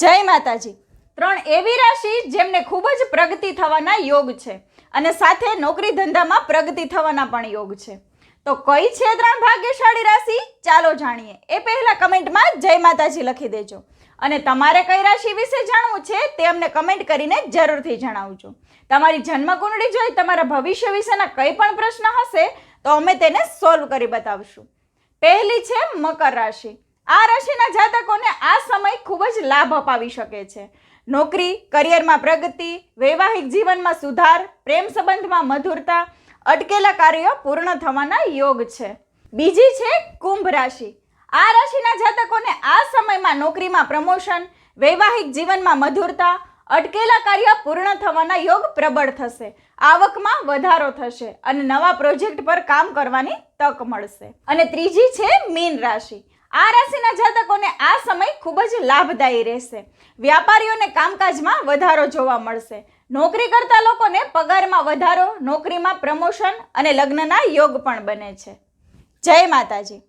જય માતાજી। 3 એવી રાશિ જેમને ખૂબ જ પ્રગતિ થવાના યોગ છે અને સાથે નોકરી ધંધામાં પ્રગતિ થવાના પણ યોગ છે। તો કઈ છે 3 ભાગ્યશાળી રાશિ? ચાલો જાણીએ। એ પહેલા કમેન્ટમાં જય માતાજી લખી દેજો અને તમારે કઈ રાશિ વિશે જાણવું છે તે અમને કમેન્ટ કરીને જરૂરથી જણાવજો। તમારી જન્મ કુંડળી જોઈ તમારા ભવિષ્ય વિશેના કઈ પણ પ્રશ્ન હશે તો અમે તેને સોલ્વ કરી બતાવશું। પહેલી છે મકર રાશિ। આ રાશિના જાતકોને આ સમય ખૂબ જ લાભ અપાવી શકે છે। નોકરી, કરિયરમાં પ્રગતિ, વૈવાહિક જીવનમાં સુધાર, પ્રેમ સંબંધમાં મધુરતા, અટકેલા કાર્યો પૂર્ણ થવાના યોગ છે। બીજી છે કુંભ રાશિ। આ રાશિના જાતકોને આ સમયમાં નોકરીમાં પ્રમોશન, વૈવાહિક જીવનમાં મધુરતા, અટકેલા કાર્ય પૂર્ણ થવાના યોગ પ્રબળ થશે। આવકમાં વધારો થશે અને નવા પ્રોજેક્ટ પર કામ કરવાની તક મળશે। અને ત્રીજી છે મીન રાશિ। આ રાશિના જાતકોને આ સમય ખૂબ જ લાભદાયી રહેશે। વ્યાપારીઓને કામકાજમાં વધારો જોવા મળશે। નોકરી કરતા લોકોને પગારમાં વધારો, નોકરીમાં પ્રમોશન અને લગ્નના યોગ પણ બને છે। જય માતાજી।